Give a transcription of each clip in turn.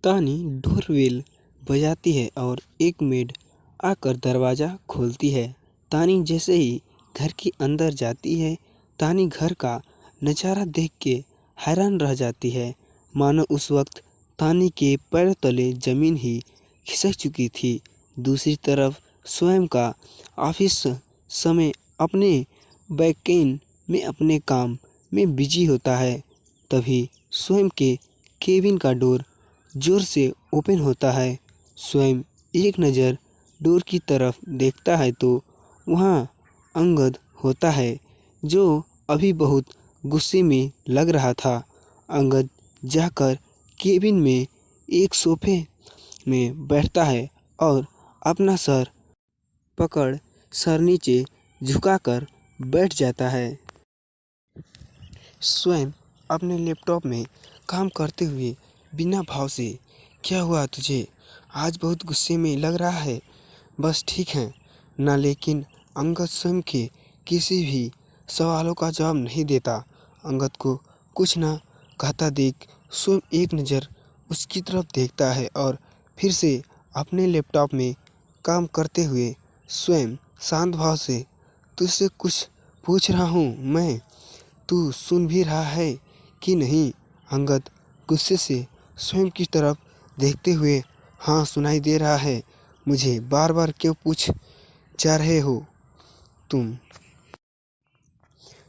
तानी डोरबेल बजाती है और एक मेड आकर दरवाज़ा खोलती है। तानी जैसे ही घर के अंदर जाती है, तानी घर का नज़ारा देख के हैरान रह जाती है। मानो उस वक्त तानी के पैर तले ज़मीन ही खिसक चुकी थी। दूसरी तरफ स्वयं का ऑफिस समय अपने बैकेंड में अपने काम में बिजी होता है। तभी स्वयं के केबिन का डोर जोर से ओपन होता है। स्वयं एक नज़र डोर की तरफ देखता है तो वहाँ अंगद होता है, जो अभी बहुत गुस्से में लग रहा था। अंगद जाकर केबिन में एक सोफे में बैठता है और अपना सर पकड़ सर नीचे झुकाकर बैठ जाता है। स्वयं अपने लैपटॉप में काम करते हुए बिना भाव से, क्या हुआ तुझे? आज बहुत गुस्से में लग रहा है। बस ठीक है ना? लेकिन अंगद स्वयं के किसी भी सवालों का जवाब नहीं देता। अंगद को कुछ ना कहता देख स्वयं एक नज़र उसकी तरफ देखता है और फिर से अपने लैपटॉप में काम करते हुए स्वयं शांत भाव से, तुझसे कुछ पूछ रहा हूँ मैं, तू सुन भी रहा है कि नहीं? अंगद गुस्से से स्वयं की तरफ देखते हुए, हाँ सुनाई दे रहा है मुझे, बार बार क्यों पूछ जा रहे हो तुम?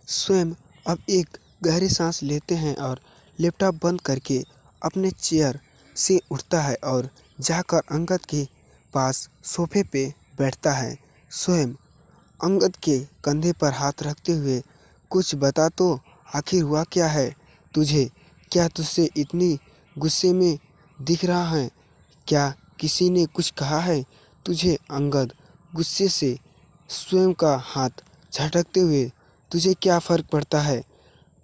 स्वयं अब एक गहरी सांस लेते हैं और लैपटॉप बंद करके अपने चेयर से उठता है और जाकर अंगद के पास सोफे पे बैठता है। स्वयं अंगद के कंधे पर हाथ रखते हुए, कुछ बता तो, आखिर हुआ क्या है तुझे? क्या तुझसे इतनी गुस्से में दिख रहा है? क्या किसी ने कुछ कहा है तुझे? अंगद गुस्से से स्वयं का हाथ झटकते हुए, तुझे क्या फ़र्क पड़ता है?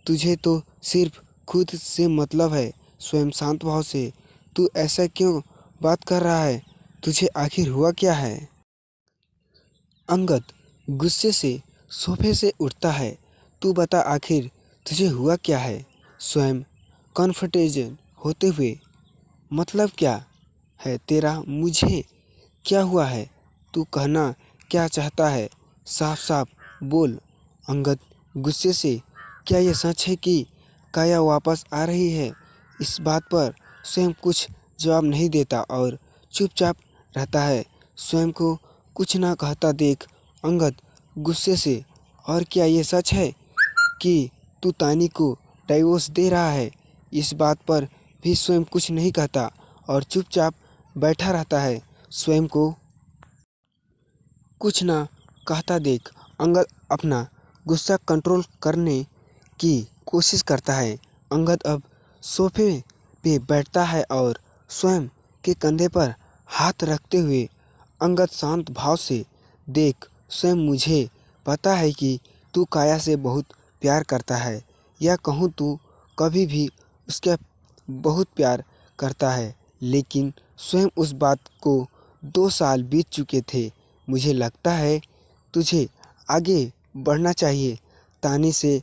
तुझे तो सिर्फ खुद से मतलब है। स्वयं शांत भाव से, तू ऐसा क्यों बात कर रहा है? तुझे आखिर हुआ क्या है? अंगद गुस्से से सोफे से उठता है, तू बता आखिर तुझे हुआ क्या है? स्वयं कन्फ्यूजन होते हुए, मतलब क्या है तेरा? मुझे क्या हुआ है? तू कहना क्या चाहता है? साफ साफ बोल। अंगद गुस्से से, क्या ये सच है कि काया वापस आ रही है? इस बात पर स्वयं कुछ जवाब नहीं देता और चुपचाप रहता है। स्वयं को कुछ ना कहता देख अंगद गुस्से से, और क्या ये सच है कि तू तानी को डाइवोर्स दे रहा है? इस बात पर भी स्वयं कुछ नहीं कहता और चुपचाप बैठा रहता है। स्वयं को कुछ ना कहता देख अंगद अपना गुस्सा कंट्रोल करने की कोशिश करता है। अंगद अब सोफे पे बैठता है और स्वयं के कंधे पर हाथ रखते हुए अंगद शांत भाव से, देख स्वयं, मुझे पता है कि तू काया से बहुत प्यार करता है, या कहूँ तू कभी भी उसका बहुत प्यार करता है। लेकिन स्वयं उस बात को 2 साल बीत चुके थे। मुझे लगता है तुझे आगे बढ़ना चाहिए। तानी से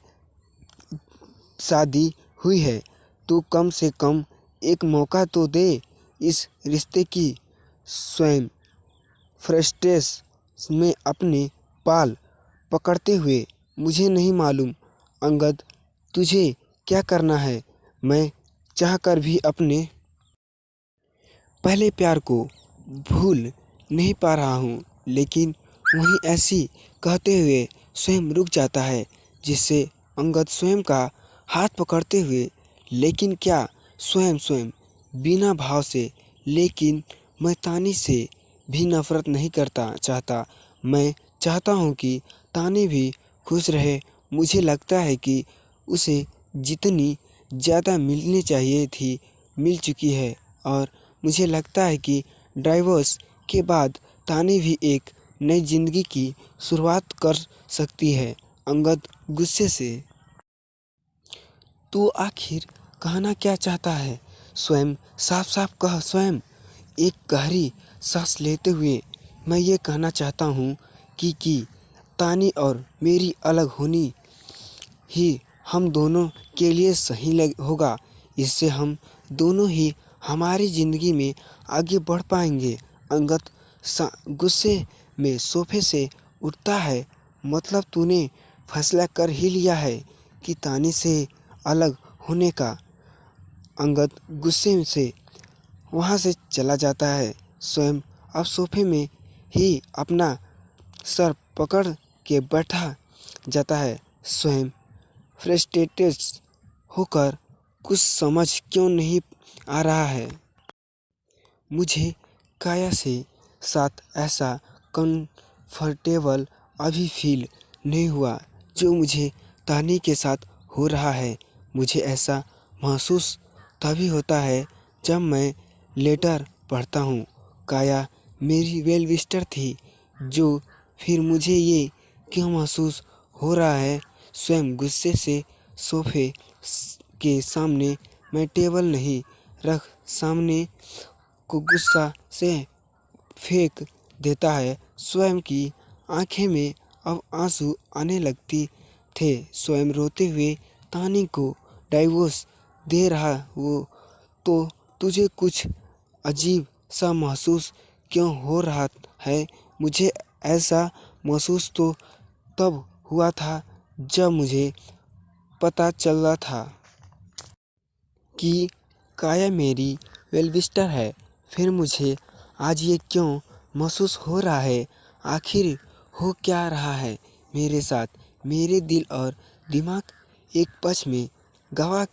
शादी हुई है तो कम से कम एक मौका तो दे इस रिश्ते की। स्वयं फ्रस्ट्रेशन में अपने बाल पकड़ते हुए, मुझे नहीं मालूम अंगद तुझे क्या करना है। मैं चाहकर भी अपने पहले प्यार को भूल नहीं पा रहा हूँ। लेकिन वहीं ऐसी कहते हुए स्वयं रुक जाता है, जिससे अंगद स्वयं का हाथ पकड़ते हुए, लेकिन क्या? स्वयं बिना भाव से, लेकिन मैं तानी से भी नफरत नहीं करता चाहता। मैं चाहता हूँ कि तानी भी खुश रहे। मुझे लगता है कि उसे जितनी ज़्यादा मिलनी चाहिए थी मिल चुकी है, और मुझे लगता है कि डाइवोर्स के बाद तानी भी एक नई जिंदगी की शुरुआत कर सकती है। अंगद गुस्से से, तू आखिर कहना क्या चाहता है? स्वयं साफ साफ कह। स्वयं एक गहरी सांस लेते हुए, मैं ये कहना चाहता हूँ कि तानी और मेरी अलग होनी ही हम दोनों के लिए सही होगा। इससे हम दोनों ही हमारी ज़िंदगी में आगे बढ़ पाएंगे। अंगद गुस्से में सोफे से उठता है। मतलब तूने फैसला कर ही लिया है कि तानी से अलग होने का। अंगद गुस्से से वहाँ से चला जाता है। स्वयं अब सोफे में ही अपना सर पकड़ के बैठा जाता है। स्वयं फ्रस्ट्रेटेड होकर कुछ समझ क्यों नहीं आ रहा है। मुझे काया से साथ ऐसा कंफर्टेबल अभी फील नहीं हुआ जो मुझे तानी के साथ हो रहा है। मुझे ऐसा महसूस तभी होता है जब मैं लेटर पढ़ता हूँ। काया मेरी वेल विस्टर थी, जो फिर मुझे ये क्यों महसूस हो रहा है। स्वयं गुस्से से सोफे के सामने मैं टेबल नहीं रख सामने को गुस्सा से फेंक देता है। स्वयं की आंखें में अब आंसू आने लगती थे। स्वयं रोते हुए तानी को डाइवोर्स दे रहा वो तो तुझे कुछ अजीब सा महसूस क्यों हो रहा है। मुझे ऐसा महसूस तो तब हुआ था जब मुझे पता चला था कि काया मेरी वेलविस्टर है। फिर मुझे आज ये क्यों महसूस हो रहा है। आखिर हो क्या रहा है मेरे साथ। मेरे दिल और दिमाग एक पक्ष में गवाह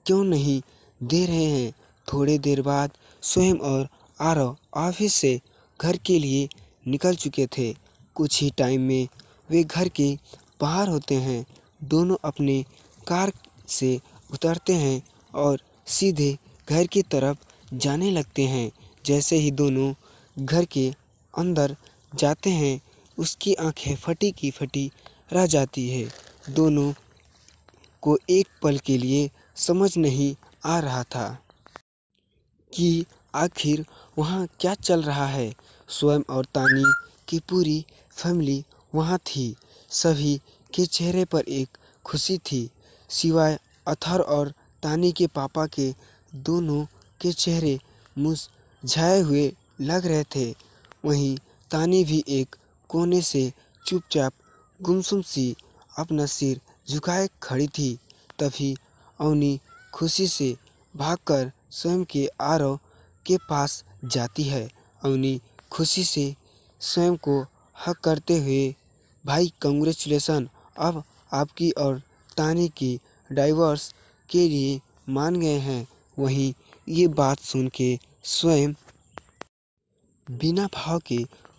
क्यों नहीं दे रहे हैं। थोड़ी देर बाद स्वयं और आरव ऑफिस से घर के लिए निकल चुके थे। कुछ ही टाइम में वे घर के बाहर होते हैं। दोनों अपने कार से उतरते हैं और सीधे घर की तरफ जाने लगते हैं। जैसे ही दोनों घर के अंदर जाते हैं उसकी आंखें फटी की फटी रह जाती है। दोनों को एक पल के लिए समझ नहीं आ रहा था कि आखिर वहाँ क्या चल रहा है। स्वयं और तानी की पूरी फैमिली वहाँ थी। सभी के चेहरे पर एक खुशी थी, सिवाय अथर और तानी के पापा के। दोनों के चेहरे मुरझाए हुए लग रहे थे। वहीं तानी भी एक कोने से चुपचाप गुमसुम सी अपना सिर झुकाए खड़ी थी। तभी अवनी खुशी से भागकर स्वयं के आरव के पास जाती है। अवनी खुशी से स्वयं को हक करते हुए, भाई कंग्रेचुलेसन, अब आपकी और तानी की डाइवोर्स के लिए मान गए हैं। वहीं ये बात सुन के स्वयं बिना भाव के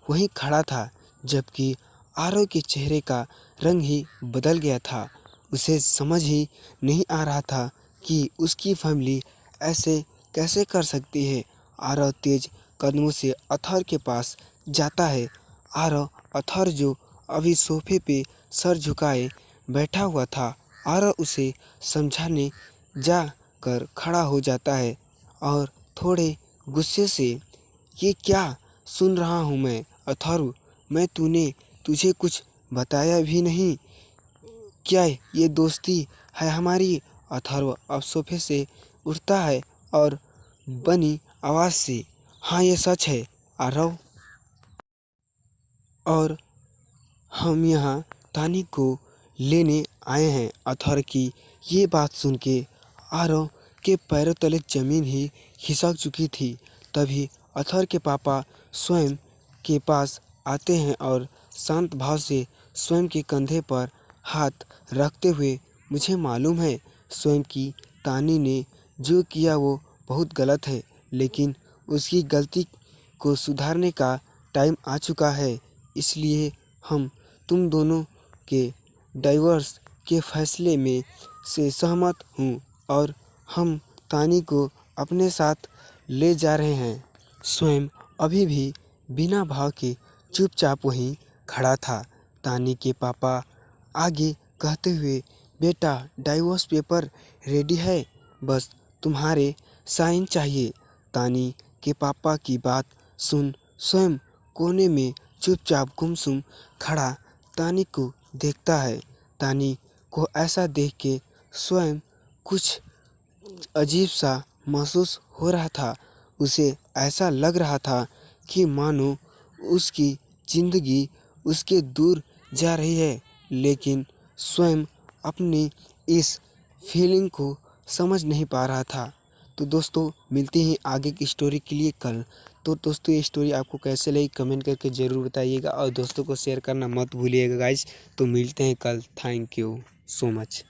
वहीं खड़ा था, जबकि आरव के चेहरे का रंग ही बदल गया था। उसे समझ ही नहीं आ रहा था कि उसकी फैमिली ऐसे कैसे कर सकती है। आरव तेज कदमों से अथर के पास जाता है। आरव अथर जो अभी सोफे पे सर झुकाए बैठा हुआ था, आरव उसे समझाने जा कर खड़ा हो जाता है और थोड़े गुस्से से, ये क्या सुन रहा हूँ मैं अथर्व, मैं तुझे कुछ बताया भी नहीं। क्या ये दोस्ती है हमारी। अथर्व अब सोफे से उठता है और बनी आवाज़ से, हाँ ये सच है आरव, और हम यहाँ तानी को लेने आए हैं। अथर्व की ये बात सुन के आरव के पैरों तले जमीन ही खिसक चुकी थी। तभी अथर्व के पापा स्वयं के पास आते हैं और शांत भाव से स्वयं के कंधे पर हाथ रखते हुए, मुझे मालूम है स्वयं की तानी ने जो किया वो बहुत गलत है, लेकिन उसकी गलती को सुधारने का टाइम आ चुका है। इसलिए हम तुम दोनों के डाइवोर्स के फैसले में से सहमत हूँ और हम तानी को अपने साथ ले जा रहे हैं। स्वयं अभी भी बिना भाव के चुपचाप वहीं खड़ा था। तानी के पापा आगे कहते हुए, बेटा डाइवोर्स पेपर रेडी है, बस तुम्हारे साइन चाहिए। तानी के पापा की बात सुन स्वयं कोने में चुपचाप गुमसुम खड़ा तानी को देखता है। तानी को ऐसा देख के स्वयं कुछ अजीब सा महसूस हो रहा था। उसे ऐसा लग रहा था कि मानो उसकी ज़िंदगी उसके दूर जा रही है, लेकिन स्वयं अपनी इस फीलिंग को समझ नहीं पा रहा था। तो दोस्तों मिलते हैं आगे की स्टोरी के लिए कल। तो दोस्तों ये स्टोरी आपको कैसे लगी कमेंट करके ज़रूर बताइएगा और दोस्तों को शेयर करना मत भूलिएगा गाइज। तो मिलते हैं कल। Thank you so much.